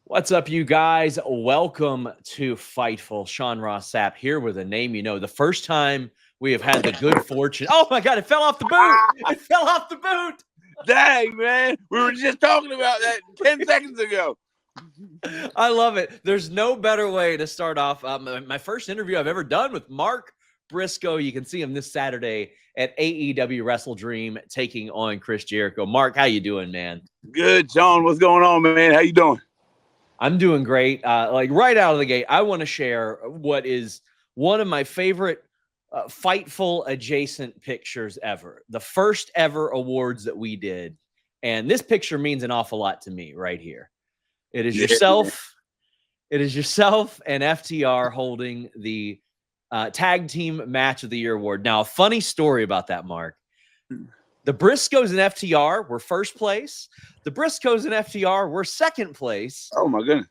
What's up, you guys? Welcome to Fightful. Sean Ross Sapp here with a name you know. The first time we have had the good fortune. Oh my God, it fell off the boot. It fell off the boot. Dang, man. We were just talking about that 10 seconds ago. I love it. There's no better way to start off my first interview I've ever done with Mark Briscoe. You can see him this Saturday at AEW WrestleDream taking on Chris Jericho. Mark, how you doing, man? Good, Sean. What's going on, man? How you doing? I'm doing great. Like right out of the gate, I want to share what is one of my favorite Fightful adjacent pictures ever. The first ever awards that we did. And this picture means an awful lot to me right here. It is yourself. It is yourself and FTR holding the Tag Team Match of the Year award. Now, a funny story about that, Mark. The Briscoes and FTR were first place. The Briscoes and FTR were second place. Oh, my goodness.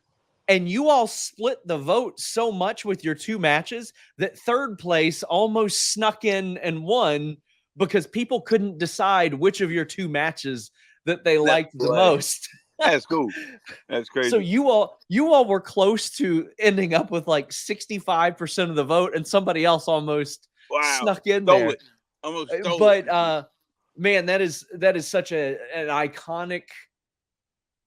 And you all split the vote so much with your two matches that third place almost snuck in and won because people couldn't decide which of your two matches that they liked the most. That's cool. That's crazy. So you all were close to ending up with like 65% of the vote, and somebody else almost snuck in there. Almost stole but man, that is such an iconic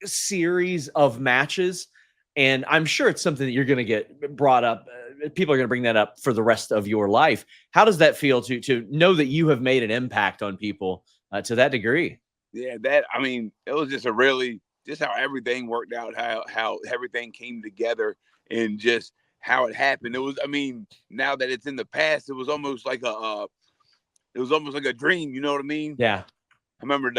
series of matches, and I'm sure it's something that you're going to get brought up. People are going to bring that up for the rest of your life. How does that feel to know that you have made an impact on people to that degree? Yeah, it was just just how everything worked out, how everything came together, and just how it happened. It was, now that it's in the past, it was almost like a dream. You know what I mean? Yeah. I remember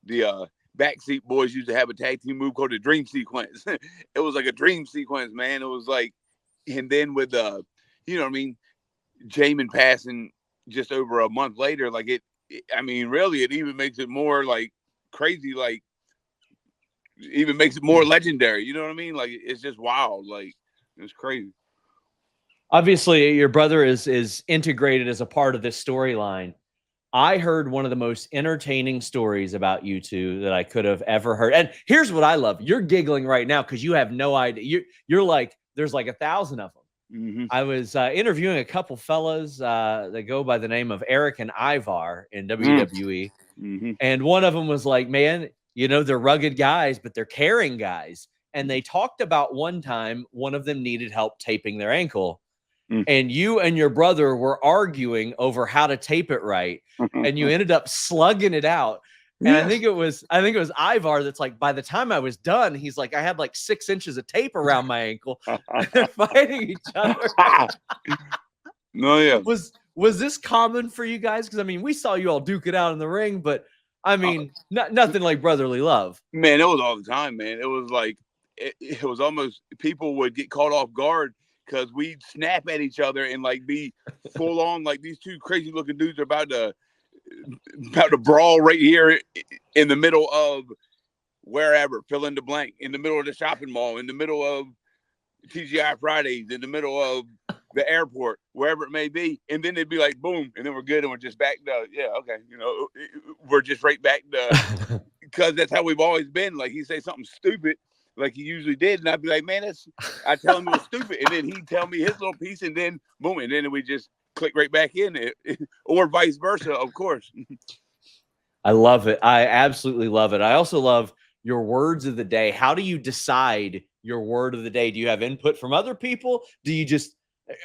the Backseat Boys used to have a tag team move called the Dream Sequence. It was like a dream sequence, man. It was like, and then with Jamin passing just over a month later, like really, it even makes it more like crazy, like even makes it more legendary. You know what I mean? Like, it's just wild. Like, it's crazy. Obviously, your brother is integrated as a part of this storyline. I heard one of the most entertaining stories about you two that I could have ever heard. And here's what I love. You're giggling right now because you have no idea. You're like, there's like 1,000 of them. Mm-hmm. I was interviewing a couple fellas that go by the name of Eric and Ivar in WWE. Mm-hmm. And one of them was like, man, they're rugged guys, but they're caring guys. And they talked about one time one of them needed help taping their ankle. And you and your brother were arguing over how to tape it right. And you ended up slugging it out. And Yes. I think it was Ivar that's like, by the time I was done, he's like, I had like 6 inches of tape around my ankle. They're fighting each other. No, yeah. Was this common for you guys? Because we saw you all duke it out in the ring, but nothing like brotherly love. Man, it was all the time, man. It was like it was almost people would get caught off guard because we'd snap at each other and like be full on, like these two crazy looking dudes are about to brawl right here in the middle of wherever, fill in the blank, in the middle of the shopping mall, in the middle of TGI Fridays, in the middle of the airport, wherever it may be. And then they'd be like, boom, and then we're good and we're just back to, yeah, okay, we're just right back to, because that's how we've always been. Like, he'd say something stupid like he usually did, and I'd be like, man, I tell him it was stupid, and then he'd tell me his little piece, and then boom, and then we just click right back in it, or vice versa, of course. I love it. I absolutely love it. I also love your words of the day. How do you decide your word of the day? Do you have input from other people?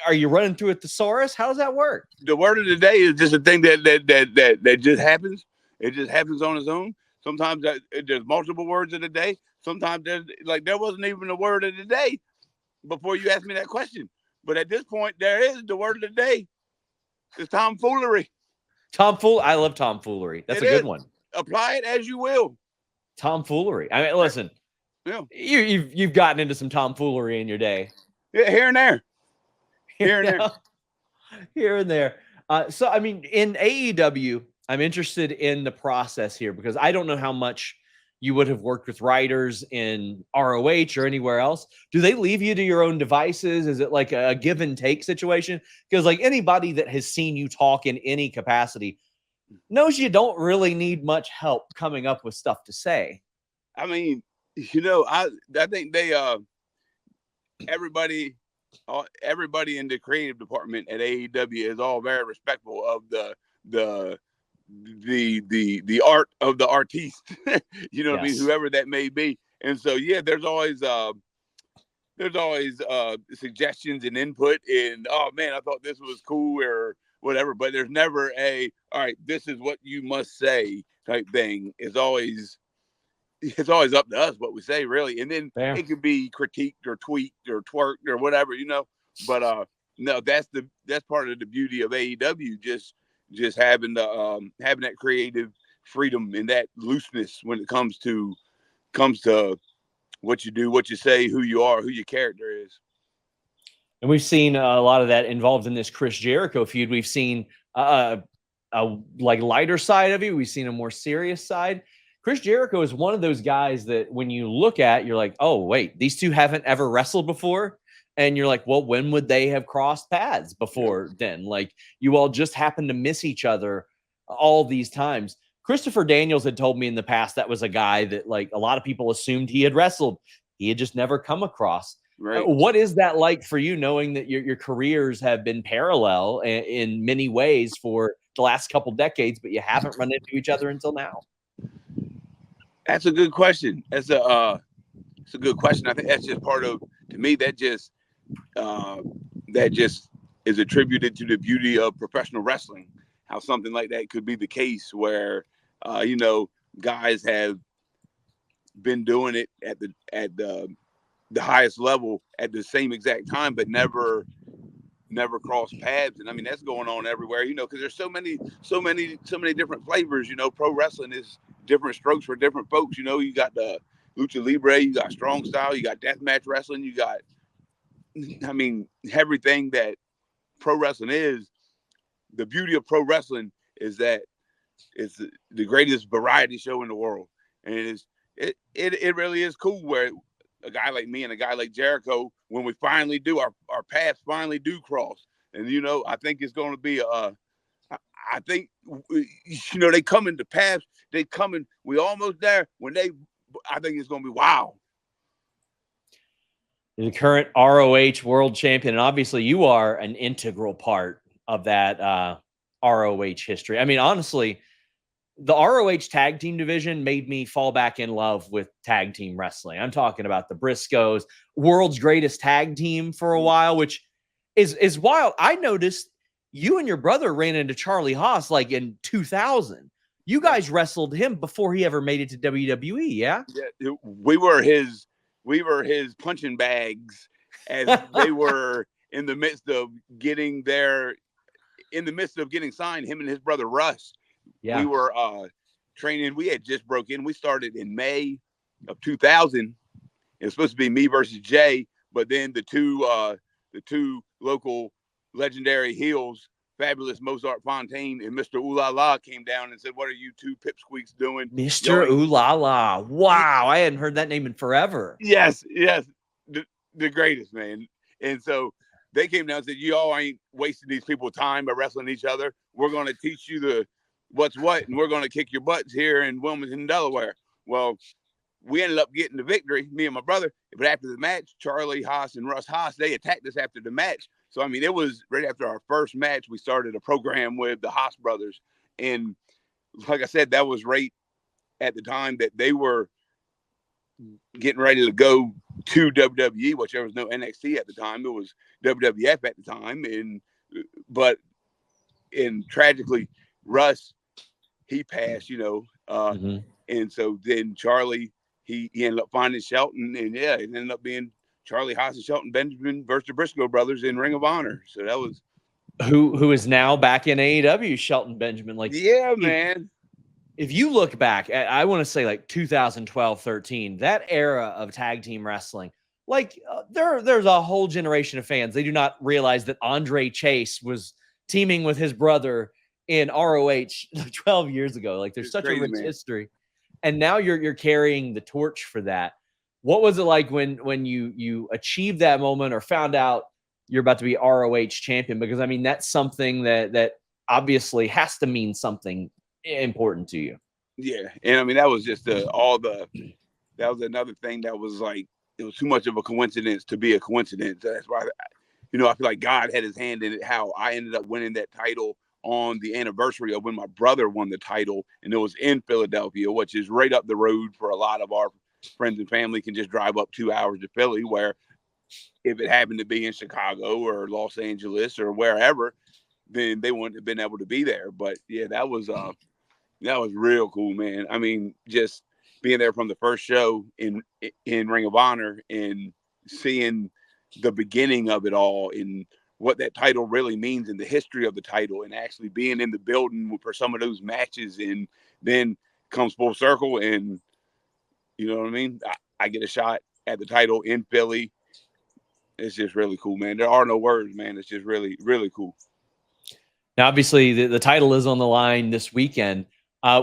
Are you running through a thesaurus? How does that work? The word of the day is just a thing that just happens. It just happens on its own. Sometimes there's multiple words of the day. Sometimes there wasn't even a word of the day before you asked me that question. But at this point, there is the word of the day. It's tomfoolery. I love tomfoolery. That's a good one. Apply it as you will. Tomfoolery. Listen. Yeah. You've gotten into some tomfoolery in your day. Yeah, here and there. Here and there. Here and there. So in AEW, I'm interested in the process here because I don't know how much you would have worked with writers in ROH or anywhere else. Do they leave you to your own devices? Is it like a give and take situation? Because like anybody that has seen you talk in any capacity knows you don't really need much help coming up with stuff to say. I think they everybody everybody in the creative department at AEW is all very respectful of the the art of the artiste. You know what I mean? Yes. Whoever that may be. And so yeah, there's always suggestions and input, and oh man, I thought this was cool or whatever, but there's never a all right, this is what you must say type thing. It's always up to us what we say, really, and then Fair. it could be critiqued or tweaked or twerked or whatever, but no, that's part of the beauty of AEW, just having the having that creative freedom and that looseness when it comes to what you do, what you say, who you are, who your character is. And we've seen a lot of that involved in this Chris Jericho feud. We've seen a like lighter side of you. We've seen a more serious side. Chris Jericho is one of those guys that when you look at, you're like, oh, wait, these two haven't ever wrestled before. And you're like, well, when would they have crossed paths before then? Like, you all just happen to miss each other all these times. Christopher Daniels had told me in the past that was a guy that, like, a lot of people assumed he had wrestled. He had just never come across. Right. What is that like for you, knowing that your careers have been parallel in many ways for the last couple decades, but you haven't run into each other until now? That's a good question. It's a good question. I think that's just part of, to me, that just is attributed to the beauty of professional wrestling. How something like that could be the case where, guys have been doing it at the highest level at the same exact time, but never cross paths. And I mean, that's going on everywhere, because there's so many different flavors. Pro wrestling is different strokes for different folks. You got the lucha libre, you got strong style, you got deathmatch wrestling, you got, I mean, everything that pro wrestling is. The beauty of pro wrestling is that it's the greatest variety show in the world, and it really is cool where a guy like me and a guy like Jericho, when we finally do our paths finally do cross, and I think it's going to be I think they come into paths, we almost there I think it's going to be wow. The current ROH World Champion, and obviously you are an integral part of that ROH history. I mean, honestly, the ROH tag team division made me fall back in love with tag team wrestling. I'm talking about the Briscoes, world's greatest tag team for a while, which is wild. I noticed you and your brother ran into Charlie Haas like in 2000. You guys wrestled him before he ever made it to WWE, yeah? Yeah, we were his punching bags as they were in the midst of getting signed, him and his brother Russ. Yeah. We were training. We had just broke in. We started in May of 2000. It was supposed to be me versus Jay, but then the two local legendary heels, Fabulous Mozart Fontaine and Mr. Ooh La La, came down and said, "What are you two pipsqueaks doing?" Mr. Ooh La La. Wow, I hadn't heard that name in forever. Yes, the greatest, man. And so they came down and said, "You all ain't wasting these people's time by wrestling each other. We're going to teach you the what's what, and we're going to kick your butts here in Wilmington, Delaware." Well, we ended up getting the victory, me and my brother. But after the match, Charlie Haas and Russ Haas, they attacked us after the match. So, I mean, it was right after our first match, we started a program with the Haas brothers. And like I said, that was right at the time that they were getting ready to go to WWE, which there was no NXT at the time. It was WWF at the time. And tragically, Russ, he passed, and so then Charlie, he ended up finding Shelton, and yeah, it ended up being Charlie Haas and Shelton Benjamin versus the Briscoe brothers in Ring of Honor. So that was who is now back in AEW, Shelton Benjamin. Like, yeah, man. If you look back at, I want to say like 2012, 13, that era of tag team wrestling, like there's a whole generation of fans. They do not realize that Andre Chase was teaming with his brother in ROH 12 years ago. Like there's such a rich history. And now you're carrying the torch for that. What was it like when you achieved that moment or found out you're about to be ROH champion? Because I mean, that's something that obviously has to mean something important to you. Yeah. And I mean, that was just all the that was another thing that was like, it was too much of a coincidence to be a coincidence. That's why, I feel like God had his hand in it, how I ended up winning that title on the anniversary of when my brother won the title, and it was in Philadelphia, which is right up the road for a lot of our friends and family can just drive up 2 hours to Philly, where if it happened to be in Chicago or Los Angeles or wherever, then they wouldn't have been able to be there. But yeah, that was real cool, man. I mean, just being there from the first show in Ring of Honor and seeing the beginning of it all and what that title really means in the history of the title, and actually being in the building for some of those matches, and then comes full circle, and you know what I mean? I get a shot at the title in Philly. It's just really cool, man. There are no words, man. It's just really, really cool. Now, obviously, the title is on the line this weekend.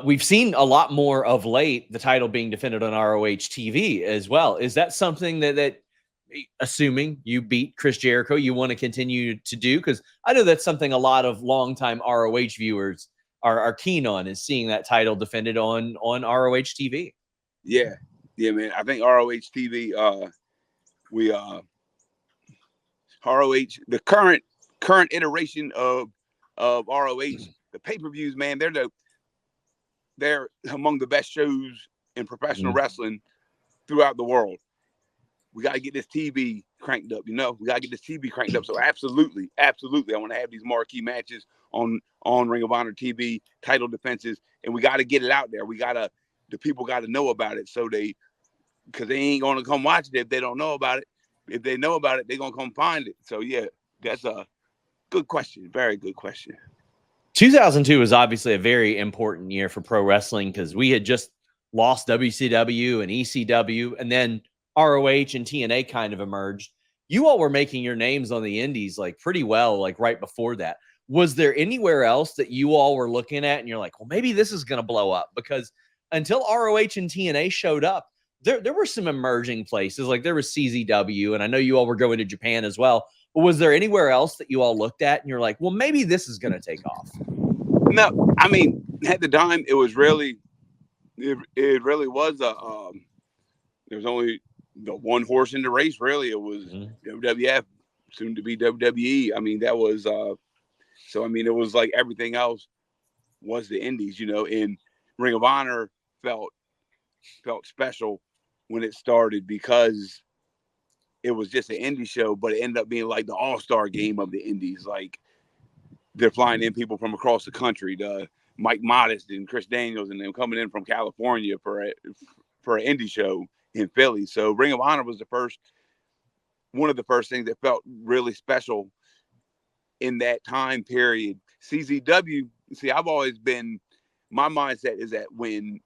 We've seen a lot more of late, the title being defended on ROH TV as well. Is that something that assuming you beat Chris Jericho, you want to continue to do? Because I know that's something a lot of longtime ROH viewers are keen on, is seeing that title defended on ROH TV. Yeah, man. I think ROH TV, ROH, the current iteration of ROH, the pay-per-views, man, they're among the best shows in professional wrestling throughout the world. We got to get this TV cranked up, We got to get this TV cranked up. So absolutely, I want to have these marquee matches on Ring of Honor TV, title defenses, and we got to get it out there. The people got to know about it, because they ain't going to come watch it if they don't know about it. If they know about it, they're going to come find it. So yeah, that's a good question. Very good question. 2002 was obviously a very important year for pro wrestling, because we had just lost WCW and ECW, and then ROH and TNA kind of emerged. You all were making your names on the indies like pretty well, like right before that. Was there anywhere else that you all were looking at and you're like, well, maybe this is going to blow up? Because until ROH and TNA showed up, there were some emerging places. Like there was CZW, and I know you all were going to Japan as well. But was there anywhere else that you all looked at and you're like, well, maybe this is going to take off? No, I mean, at the time, it was really, it really was there was only the one horse in the race, really. It was WWF, soon to be WWE. I mean, that was, so, I mean, it was like everything else was the indies, and Ring of Honor felt special when it started, because it was just an indie show, but it ended up being like the all-star game of the indies. Like, they're flying in people from across the country, Mike Modest and Chris Daniels, and them coming in from California for an indie show in Philly. So Ring of Honor was one of the first things that felt really special in that time period. CZW, see, I've always been, my mindset is that when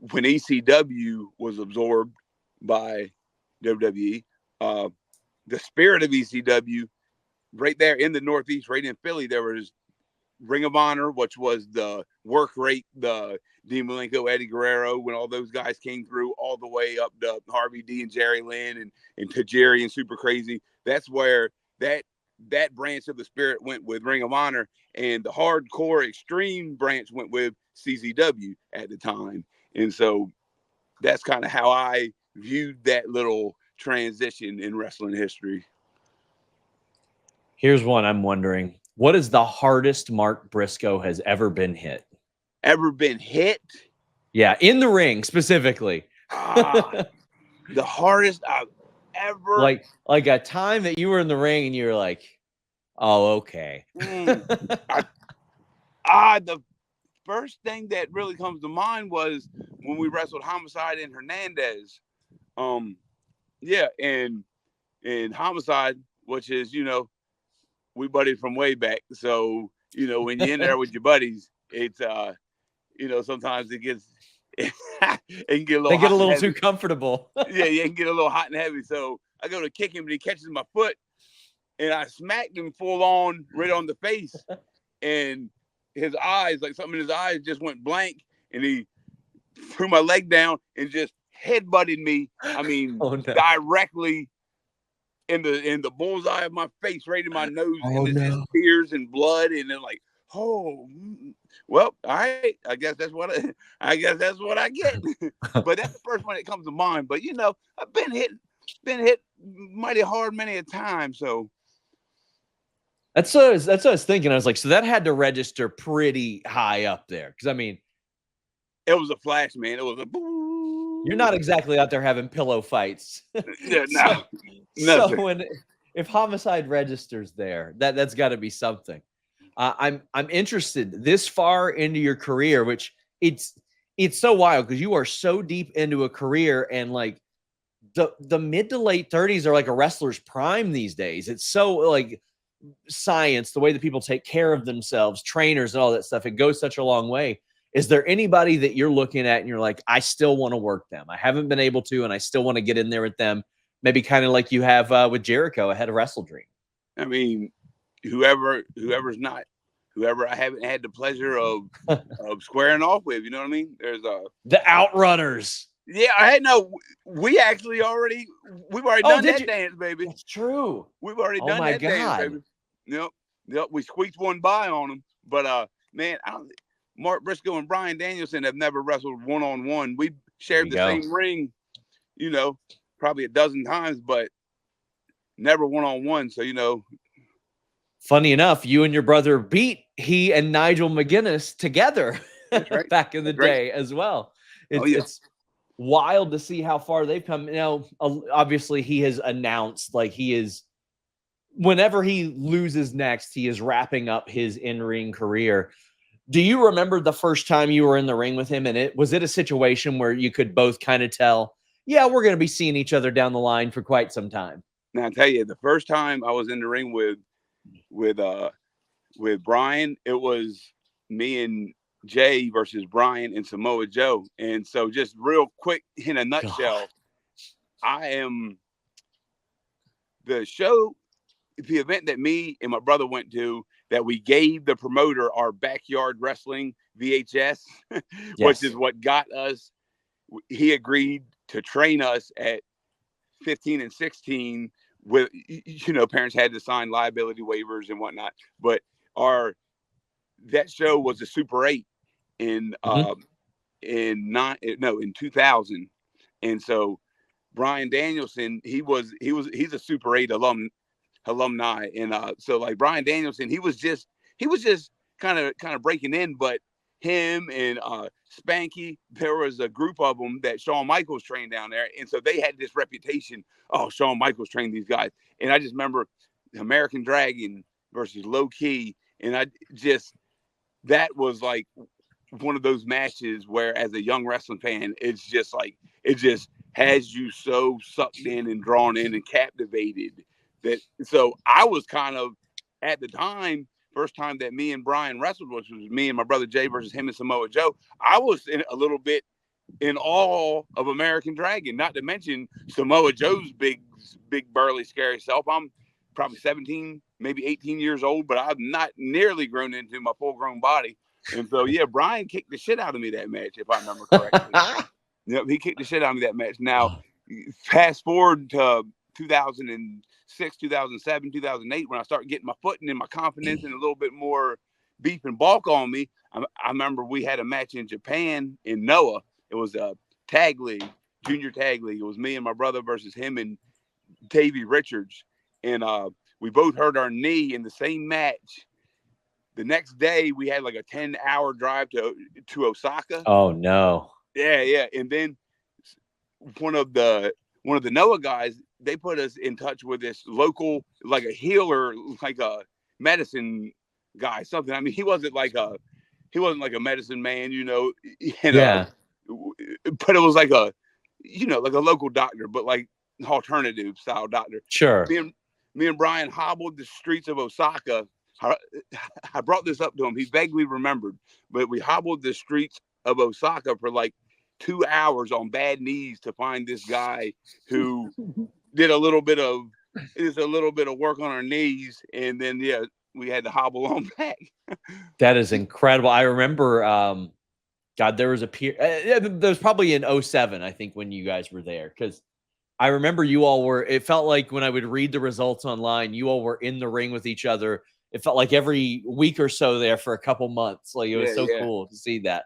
ECW was absorbed by WWE, the spirit of ECW, right there in the Northeast, right in Philly, there was Ring of Honor, which was the work rate, the Dean Malenko, Eddie Guerrero, when all those guys came through, all the way up to Harvey D and Jerry Lynn and Tajiri and Super Crazy. That's where that branch of the spirit went with Ring of Honor, and the hardcore extreme branch went with CZW at the time. And so that's kind of how I viewed that little transition in wrestling history. Here's one I'm wondering. What is the hardest Mark Briscoe has ever been hit? Ever been hit? Yeah, in the ring specifically. The hardest I've ever... Like a time that you were in the ring and you were like, oh, okay. The first thing that really comes to mind was when we wrestled Homicide and Hernandez. Yeah, and Homicide, which is, we buddied from way back. So, when you're in there with your buddies, it's, sometimes it gets, it can get a little They get a little too comfortable. Yeah, you can get a little hot and heavy. So I go to kick him, but he catches my foot, and I smacked him full on right on the face. And his eyes, like something in his eyes just went blank, and he threw my leg down and just headbutted me. I mean, directly in the bullseye of my face, right in my nose, and there's just tears and blood, and then like, Oh, well, all right. I guess that's what I guess that's what I get. But that's the first one that comes to mind. But you know, I've been hit mighty hard many a time. So That's what I was thinking. I was like, so that had to register pretty high up there. Because I mean, it was a flash, man. It was a boo. you're not exactly out there having pillow fights. Yeah, so, no, so if homicide registers there, that's got to be something. I'm interested this far into your career, which it's so wild because you are so deep into a career, and like the mid to late 30s are like a wrestler's prime these days. It's so like science, the way that people take care of themselves, trainers and all that stuff. It goes such a long way. Is there anybody that you're looking at and you're like, I still want to work them? I haven't been able to, and I still want to get in there with them. Maybe kind of like you have with Jericho ahead of WrestleDream. I mean, whoever I haven't had the pleasure of squaring off with, you know what I mean? There's the Outrunners. Yeah, I had we've already done that dance, baby. That's true. We've already done that dance, baby. Yep. We squeaked one by on them, but man, Mark Briscoe and Bryan Danielson have never wrestled one-on-one. We shared the same ring, you know, probably a dozen times, but never one-on-one. So, you know. Funny enough, you and your brother beat he and Nigel McGuinness together back in the day as well. It's wild to see how far they've come. Now, obviously, he has announced like he is, whenever he loses next, he is wrapping up his in-ring career. Do you remember the first time you were in the ring with him? And was it a situation where you could both kind of tell, yeah, we're going to be seeing each other down the line for quite some time? Now, I'll tell you, the first time I was in the ring with Bryan, it was me and Jay versus Bryan and Samoa Joe. And so just real quick, in a nutshell, I am the event that me and my brother went to, that we gave the promoter our backyard wrestling VHS, which is what got us. He agreed to train us at 15 and 16 with, you know, parents had to sign liability waivers and whatnot. But that show was a Super 8 in 2000. And so Bryan Danielson, he's a Super 8 alumni. And so like Bryan Danielson, he was just kind of breaking in, but him and Spanky, there was a group of them that Shawn Michaels trained down there. And so they had this reputation. Oh, Shawn Michaels trained these guys. And I just remember American Dragon versus Low Key. And that was like one of those matches where, as a young wrestling fan, it's just like, it just has you so sucked in and drawn in and captivated that. So I was kind of, at the time, first time that me and Bryan wrestled, which was me and my brother Jay versus him and Samoa Joe, I was a little bit in awe of American Dragon, not to mention Samoa Joe's big, burly, scary self. I'm probably 17, maybe 18 years old, but I've not nearly grown into my full-grown body. And so, yeah, Bryan kicked the shit out of me that match, if I remember correctly. Yep, he kicked the shit out of me that match. Now, fast forward to 2006, 2007, 2008, when I started getting my footing and my confidence and a little bit more beef and bulk on me. I remember we had a match in Japan in Noah. It was a tag league, junior tag league. It was me and my brother versus him and Davey Richards. And we both hurt our knee in the same match. The next day, we had like a 10-hour drive to Osaka. Oh, no. Yeah. And then one of the Noah guys, they put us in touch with this local, like a healer, like a medicine guy, something. I mean, he wasn't like a medicine man, you know. And, but it was like a local doctor, but like alternative style doctor. Sure. Me and Bryan hobbled the streets of Osaka. I brought this up to him. He vaguely remembered, but we hobbled the streets of Osaka for like 2 hours on bad knees to find this guy who did a little bit of work on our knees, and then we had to hobble on back. That is incredible. I remember, there was there was probably in 2007, I think, when you guys were there, because I remember you all were. It felt like when I would read the results online, you all were in the ring with each other. it felt like every week or so there for a couple months. Like, it was so cool to see that.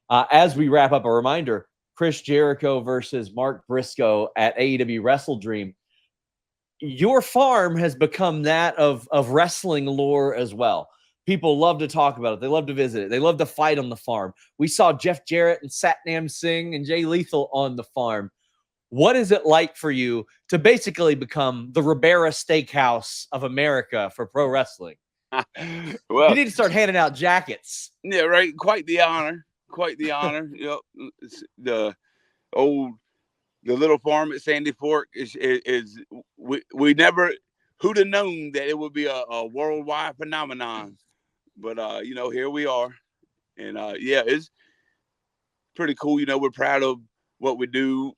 As we wrap up, a reminder, Chris Jericho versus Mark Briscoe at AEW WrestleDream. Your farm has become that of wrestling lore as well. People love to talk about it. They love to visit it. They love to fight on the farm. We saw Jeff Jarrett and Satnam Singh and Jay Lethal on the farm. What is it like for you to basically become the Ribera Steakhouse of America for pro wrestling? Well, you need to start handing out jackets. Yeah, right. Quite the honor. Quite the honor. You know, the little farm at Sandy Fork is we never, who'd have known that it would be a worldwide phenomenon. But you know, here we are, and yeah, it's pretty cool. You know, we're proud of what we do.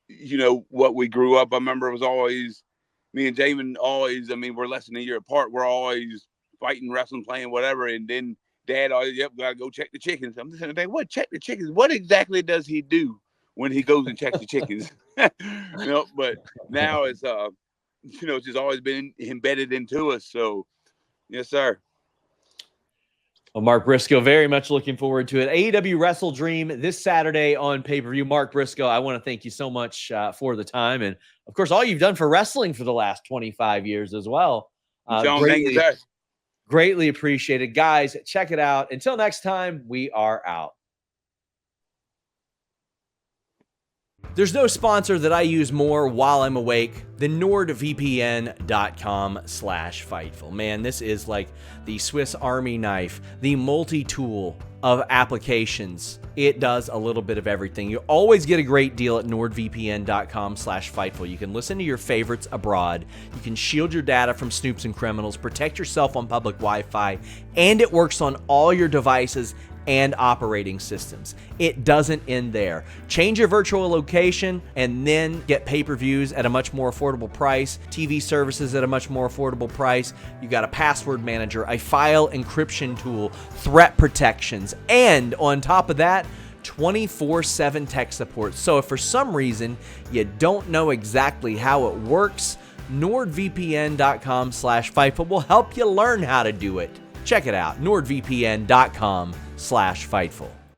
You know, what we grew up. I remember it was always me and Jamin. Always, I mean, we're less than a year apart. We're always fighting, wrestling, playing, whatever. And then Dad always, gotta go check the chickens. I'm just saying, what, check the chickens? What exactly does he do when he goes and checks the chickens? You know, but now it's you know, it's just always been embedded into us. So, yes, sir. Well, Mark Briscoe, very much looking forward to it. AEW WrestleDream this Saturday on pay-per-view. Mark Briscoe, I want to thank you so much for the time. And, of course, all you've done for wrestling for the last 25 years as well. John, thank you, sir. Greatly appreciated. Guys, check it out. Until next time, we are out. There's no sponsor that I use more while I'm awake than NordVPN.com/Fightful. Man, this is like the Swiss Army knife, the multi-tool of applications. It does a little bit of everything. You always get a great deal at NordVPN.com/Fightful. You can listen to your favorites abroad. You can shield your data from snoops and criminals, protect yourself on public Wi-Fi, and it works on all your devices and operating systems. It doesn't end there. Change your virtual location and then get pay-per-views at a much more affordable price, TV services at a much more affordable price. You got a password manager, a file encryption tool, threat protections, and on top of that, 24/7 tech support. So if for some reason you don't know exactly how it works, NordVPN.com/Fightful will help you learn how to do it. Check it out, NordVPN.com/Fightful.